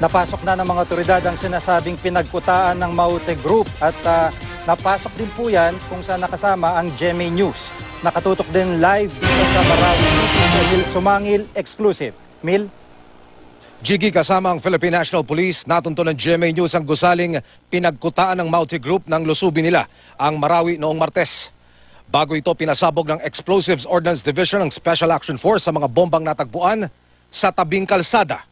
Napasok na ng mga otoridad ang sinasabing pinagkutaan ng Maute Group at napasok din po yan kung saan nakasama ang GMA News. Nakatutok din live dito sa Marawi City, Mil Sumangil, exclusive. Mil? Jiggy, kasama ang Philippine National Police, natunto ng GMA News ang gusaling pinagkutaan ng Maute Group ng lusubi nila ang Marawi noong Martes. Bago ito, pinasabog ng Explosives Ordnance Division ng Special Action Force sa mga bombang natagpuan sa tabing kalsada.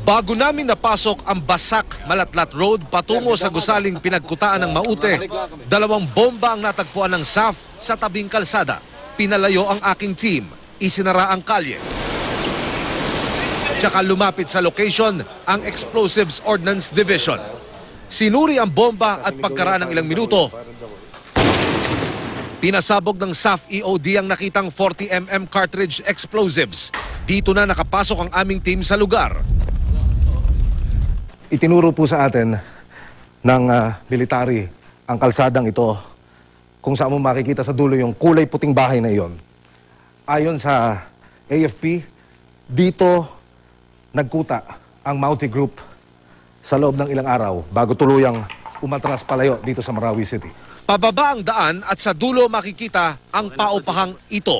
Bago namin napasok ang Basak Malatlat Road patungo sa gusaling pinagkutaan ng Maute, 2 bomba ang natagpuan ng SAF sa tabing kalsada. Pinalayo ang aking team, isinara ang kalye. Tsaka lumapit sa location ang Explosives Ordnance Division. Sinuri ang bomba at pagkaraan ng ilang minuto, pinasabog ng SAF EOD ang nakitang 40mm cartridge explosives. Dito na nakapasok ang aming team sa lugar. Itinuro po sa atin ng military ang kalsadang ito kung saan mo makikita sa dulo yung kulay puting bahay na iyon. Ayon sa AFP, dito nagkuta ang Maute Group sa loob ng ilang araw bago tuluyang umatras palayo dito sa Marawi City. Pababa ang daan at sa dulo makikita ang paupahang ito.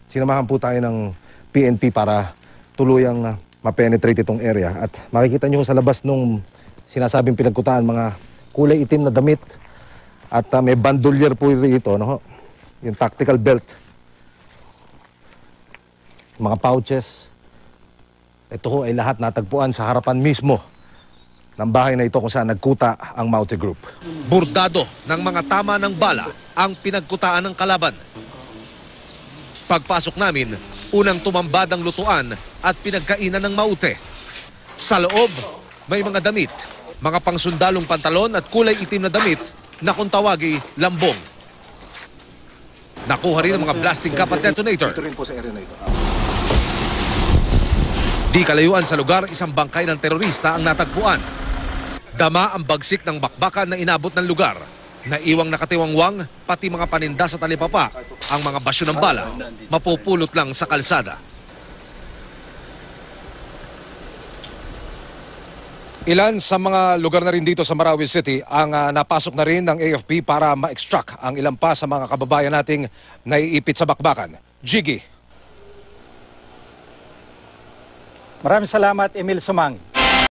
Sinamahan po tayo ng PNP para tuluyang ma-penetrate itong area. At makikita nyo sa labas nung sinasabing pinagkutaan mga kulay itim na damit. At may bandolier po ito, no? Yung tactical belt. Mga pouches. Ito ho ay lahat natagpuan sa harapan mismo ng bahay na ito kung saan nagkuta ang Maute Group. Burdado ng mga tama ng bala ang pinagkutaan ng kalaban. Pagpasok namin, unang tumambad ang lutuan at pinagkainan ng Maute. Sa loob, may mga damit, mga pangsundalong pantalon at kulay itim na damit na kung tawagi, lambong. Nakuha rin ang mga blasting cap at detonator. Ito rin po sa area na ito. Di kalayuan sa lugar, isang bangkay ng terorista ang natagpuan. Dama ang bagsik ng bakbakan na inabot ng lugar. Naiwang nakatiwangwang, pati mga paninda sa talipapa. Ang mga basyo ng bala, mapupulot lang sa kalsada. Ilan sa mga lugar na rin dito sa Marawi City ang napasok na rin ng AFP para ma-extract ang ilan pa sa mga kababayan nating naiipit sa bakbakan. Jiggy. Maraming salamat, Emil Sumangil.